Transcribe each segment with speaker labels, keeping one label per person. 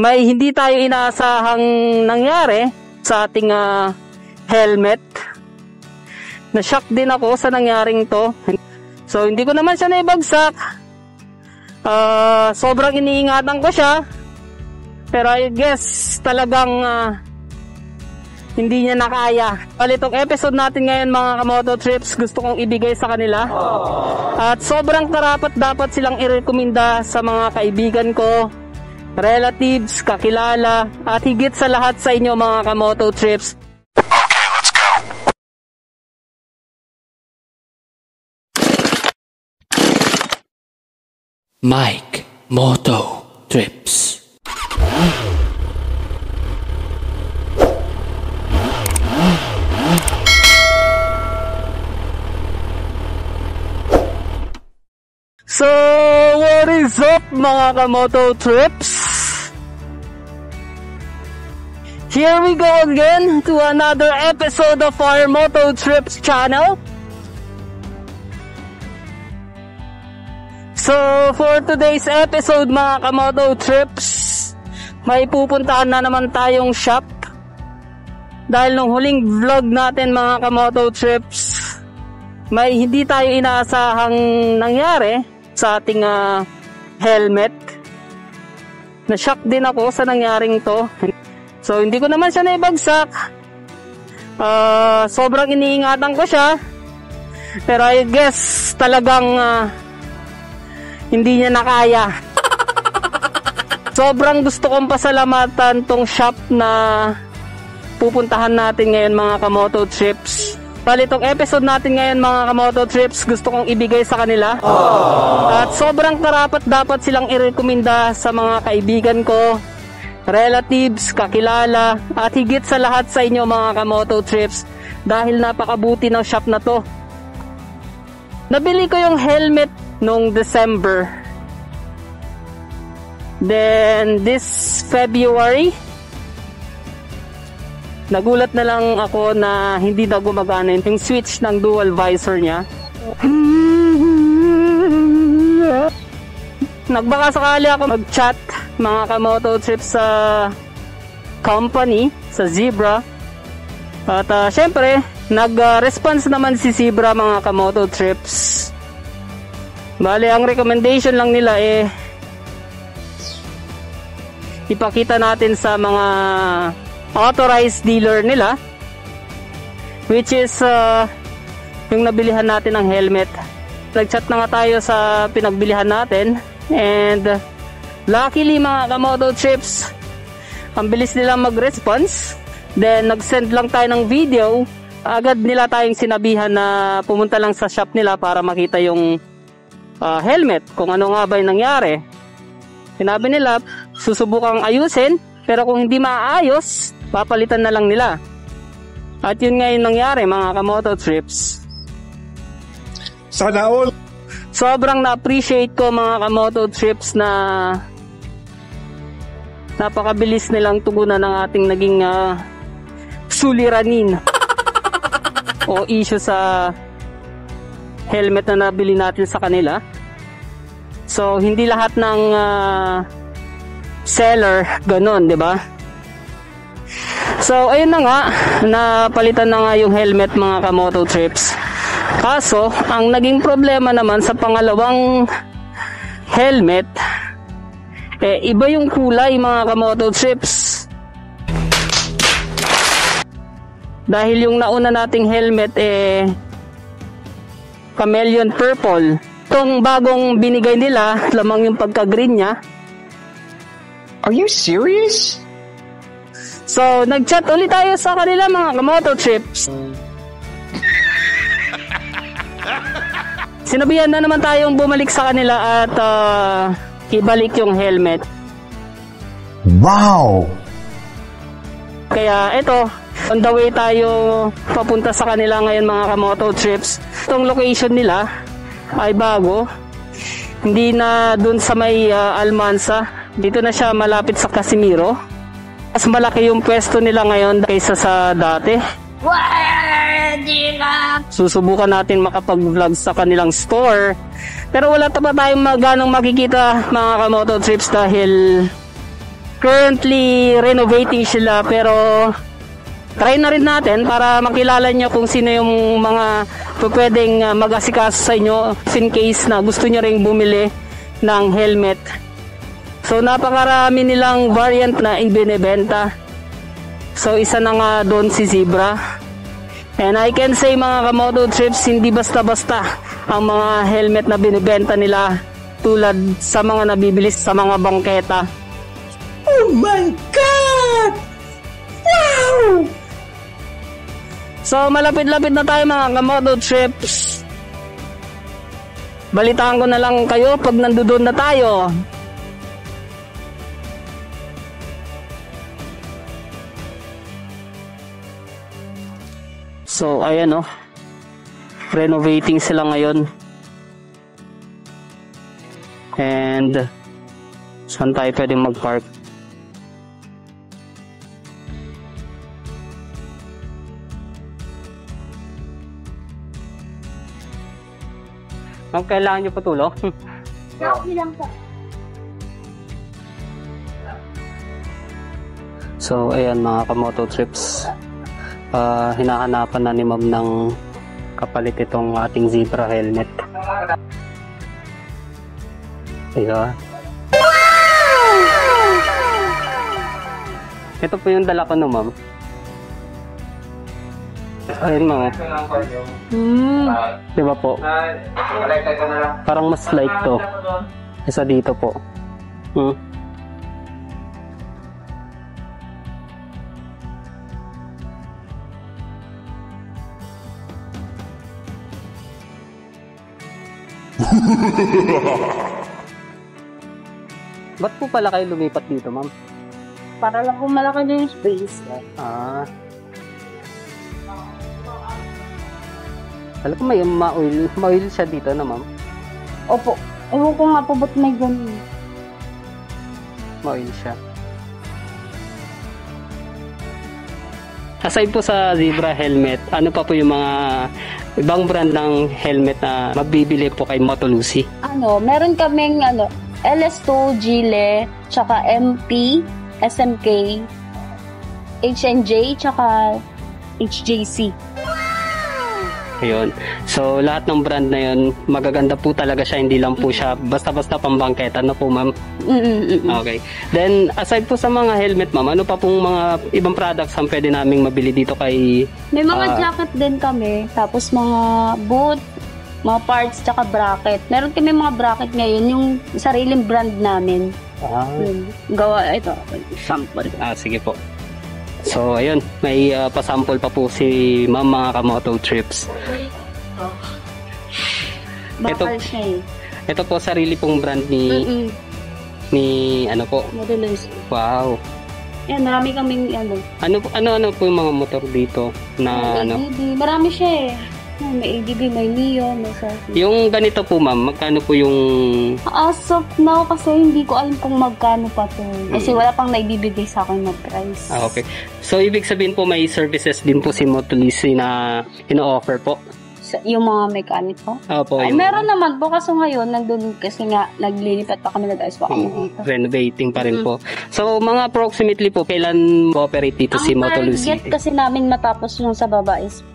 Speaker 1: May hindi tayo inaasahang nangyari sa ating helmet. Na-shock din ako sa nangyaring to. So hindi ko naman siya naibagsak. Sobrang iniingatan ko siya. Pero I guess talagang hindi niya nakaya. Itong episode natin ngayon mga kamoto trips, gusto kong ibigay sa kanila. At sobrang karapat dapat silang irekomenda sa mga kaibigan ko, relatives, kakilala, at higit sa lahat sa inyo mga kamoto trips.
Speaker 2: Okay, let's go.
Speaker 3: Mike Moto Trips.
Speaker 1: So, what is up mga kamoto trips? Here we go again to another episode of our Moto Trips channel. So, for today's episode mga kamoto trips, may pupuntahan na naman tayong shop. Dahil nung huling vlog natin mga kamoto trips, may hindi tayo inaasahang nangyari sa ating helmet. Na-shock din ako sa nangyaring to. So hindi ko naman siya naibagsak. Sobrang iniingatan ko siya. Pero I guess talagang hindi niya nakaya. Sobrang gusto kong pasalamatan tong shop na pupuntahan natin ngayon mga kamoto trips. Itong episode natin ngayon mga kamoto trips, gusto kong ibigay sa kanila. At sobrang karapat dapat silang irekomenda sa mga kaibigan ko, relatives, kakilala, at higit sa lahat sa inyo mga kamoto trips, dahil napakabuti ng shop na to. Nabili ko yung helmet nung December. Then this February, nagulat na lang ako na hindi na gumagana yung switch ng dual visor niya. Nagbaka sakali ako mag-chat mga kamoto trips sa company, sa Zebra. At syempre, nag-response naman si Zebra mga kamoto trips. Bale, ang recommendation lang nila ipakita natin sa mga authorized dealer nila, which is yung nabilihan natin ng helmet. Nag-chat na nga tayo sa pinagbilihan natin, and luckily mga kamoto trips, ang bilis nila mag-response. Then nag-send lang tayo ng video, agad nila tayong sinabihan na pumunta lang sa shop nila para makita yung helmet, kung ano nga ba yung nangyari. Sinabi nila susubukang ayusin, pero kung hindi maayos, papalitan na lang nila. At yun nga yung nangyari mga kamoto trips.
Speaker 2: Sana all.
Speaker 1: Sobrang na-appreciate ko mga kamoto trips na napakabilis nilang tugunan ng ating naging suliranin o issue sa helmet na nabili natin sa kanila. So hindi lahat ng seller ganon, di ba? So ayun na nga, napalitan na nga yung helmet mga kamoto trips. Kaso ang naging problema naman sa pangalawang helmet, iba yung kulay mga kamoto trips. Dahil yung nauna nating helmet chameleon purple. Itong bagong binigay nila, lamang yung pagka-green niya.
Speaker 4: Are you serious?
Speaker 1: So, nag-chat ulit tayo sa kanila mga kamoto trips. Sinabihan na naman tayong bumalik sa kanila at ibalik yung helmet.
Speaker 2: Wow!
Speaker 1: Kaya ito, on the way tayo papunta sa kanila ngayon mga kamoto trips. Itong location nila ay bago. Hindi na dun sa may Almansa. Dito na siya malapit sa Casimiro. Mas malaki yung pwesto nila ngayon kaysa sa dati. Susubukan natin makapag-vlog sa kanilang store. Pero wala pa tayong ganong makikita mga kamoto trips dahil currently renovating sila, pero try na rin natin para makilala nyo kung sino yung mga pwedeng mag-asikaso sa inyo in case na gusto nyo ring bumili ng helmet. So napakarami nilang variant na ibinebenta. So isa na nga doon si Zebra. And I can say mga Kamoto Trips, hindi basta-basta ang mga helmet na binibenta nila tulad sa mga nabibilis sa mga bangketa.
Speaker 2: Oh my God! Wow!
Speaker 1: So malapit-lapit na tayo mga Kamoto Trips. Balitaan ko na lang kayo pag nandoon na tayo. So ayan oh, renovating sila ngayon. And saan tayo pwedeng mag-park? Ma'am, kailangan nyo patulong?
Speaker 5: Okay lang po.
Speaker 1: So ayan mga Kamoto Trips, hinahanapan na ni ma'am ng kapalit itong ating Zebra helmet. Ayan. Ito po yung dala ko no ma'am. Ayun ma'am. Diba po? Parang mas light to. Isa dito po. Ba't po pala kayo lumipat dito, ma'am?
Speaker 5: Para lang kung malaki na yung space.
Speaker 1: Alam ko may ma-oil siya dito na, ma'am.
Speaker 5: Opo. Ewan ko nga po ba't may ganun.
Speaker 1: Ma-oil siya. Aside po sa Zebra helmet, ano pa po yung mga ibang brand ng helmet na mabibili po kay Motolucy?
Speaker 5: Meron kaming LS2, Gile, tsaka MP, SMK, HNJ, tsaka HJC.
Speaker 1: Ayun. So, lahat ng brand na yun, magaganda po talaga siya. Hindi lang po siya basta-basta pambangketa. Ano po, ma'am? Okay. Then, aside po sa mga helmet, ma'am, ano pa pong mga ibang products ang pwede naming mabili dito kay...
Speaker 5: May mga jacket din kami. Tapos mga boot, mga parts, tsaka bracket. Meron kami mga bracket ngayon, yung sariling brand namin. Gawa, ito, sample.
Speaker 1: Sige po. So, ayun, may pasample pa po si ma'am mga Kamoto Trips.
Speaker 5: Bakal siya eh.
Speaker 1: Ito po, sarili pong brand ni ano po?
Speaker 5: Motolucy.
Speaker 1: Wow.
Speaker 5: Yan, marami kaming
Speaker 1: Ano po yung mga motor dito na
Speaker 5: ADB. Marami siya eh. May ADB, may Mio, may Sophie.
Speaker 1: Yung ganito po ma'am, magkano po yung...
Speaker 5: As of now, kasi hindi ko alam kung magkano pa to. Kasi wala pang naibibigay sa akin na price.
Speaker 1: Okay. So, ibig sabihin po may services din po si Motolucy na ino-offer po?
Speaker 5: Yung mga mechanic po?
Speaker 1: Opo.
Speaker 5: Ay, meron naman po. Kaso ngayon, nandun kasi nga, naglilipat pa kami, nag-ayos pa kami dito.
Speaker 1: Renovating pa rin po. So, mga approximately po, kailan operate dito si Motolucy?
Speaker 5: Ang target kasi namin matapos yung sa baba is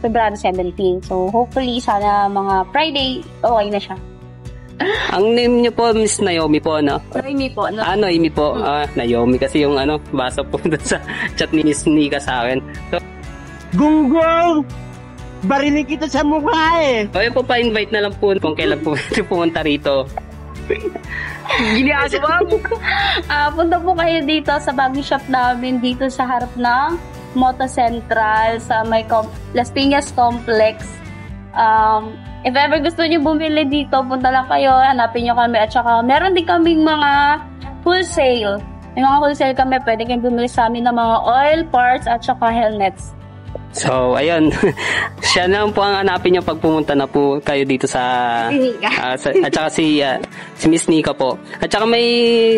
Speaker 5: February 17. So, hopefully, sana mga Friday, okay na siya.
Speaker 1: Ang name niyo po, Miss Naomi po, ano?
Speaker 5: Naomi po.
Speaker 1: Naomi po. Naomi kasi yung basa po doon sa chat ni Miss Nika sa akin. So,
Speaker 2: Gunggong! Barinig kita sa mukha eh!
Speaker 1: Kaya po pa-invite na lang po kung kailan po pumunta rito.
Speaker 5: Ginagawa mo. Punta po kayo dito sa bagong shop namin dito sa harap ng Moto Central sa may Las Piñas Complex. If ever gusto niyo bumili dito, punta lang kayo, hanapin niyo kami at saka meron din kaming mga wholesale. May mga wholesale kami, pwede kayong bumili sa amin ng mga oil, parts at saka helmets.
Speaker 1: So, ayun. Siya na po ang hanapin niyo pag pumunta na po kayo dito sa... at saka si Miss Nika po. At saka may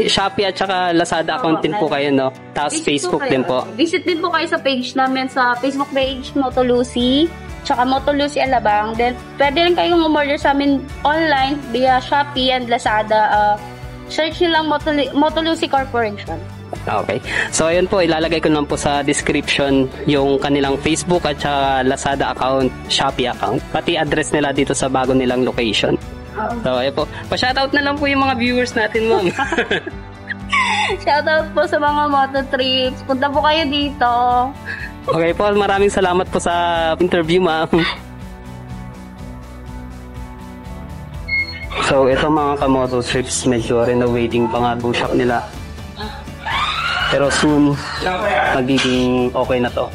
Speaker 1: Shopee at saka Lazada account din po kayo, no? Tapos Facebook din po.
Speaker 5: Visit din po kayo sa page namin, sa Facebook page, Motolucy. Tsaka Motolucy Alabang. Then, pwede rin kayong umorder sa amin online via Shopee and Lazada. Search nyo lang Motolucy Corporation.
Speaker 1: Okay. So ayun po, ilalagay ko naman po sa description yung kanilang Facebook at saka Lazada account, Shopee account, pati address nila dito sa bago nilang location. So ayun po, pa-shoutout na lang po yung mga viewers natin, ma'am.
Speaker 5: Shoutout po sa mga moto trips. Punta po kayo dito.
Speaker 1: Okay po, maraming salamat po sa interview, ma'am. So ito mga kamoto trips, medyo renovating pa nga po shop nila. Pero soon, magiging okay na to.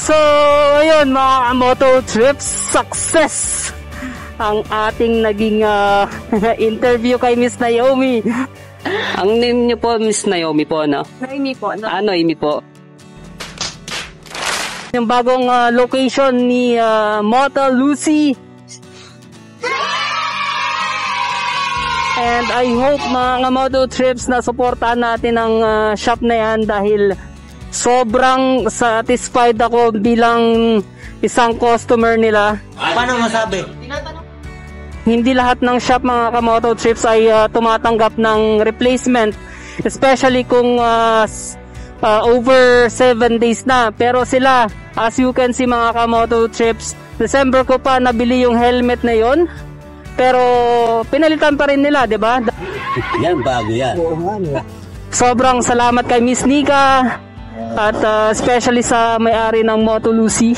Speaker 1: So, ayun mga moto trips, success ang ating naging interview kay Miss Naomi. Ang name niyo po, Miss Naomi po, no?
Speaker 5: Naomi po. No?
Speaker 1: Naomi po. Yung bagong location ni Moto Lucy. And I hope mga moto trips na suportahan natin ang shop na yan dahil sobrang satisfied ako bilang isang customer nila.
Speaker 2: Paano masabi?
Speaker 1: Hindi lahat ng shop mga kamoto trips ay tumatanggap ng replacement, especially kung over 7 days na. Pero sila, as you can see mga kamoto trips, December ko pa nabili yung helmet na yon, pero pinalitan pa rin nila, 'di ba?
Speaker 2: Yan, bago yan.
Speaker 1: Sobrang salamat kay Miss Nika at especially sa may-ari ng Moto Lucy.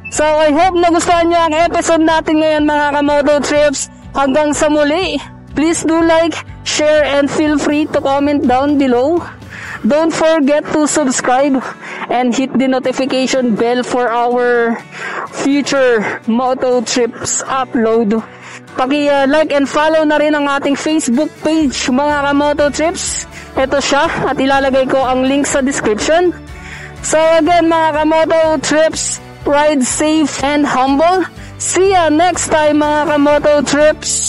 Speaker 1: So I hope nagustuhan nyo ang episode natin ngayon mga kamoto trips. Hanggang sa muli, please do like, share, and feel free to comment down below. Don't forget to subscribe and hit the notification bell for our future Moto Trips upload. Paki-like and follow na rin ang ating Facebook page mga kamoto trips. Ito siya at ilalagay ko ang link sa description. So again mga kamoto trips, ride safe and humble. See ya next time mga kamoto trips.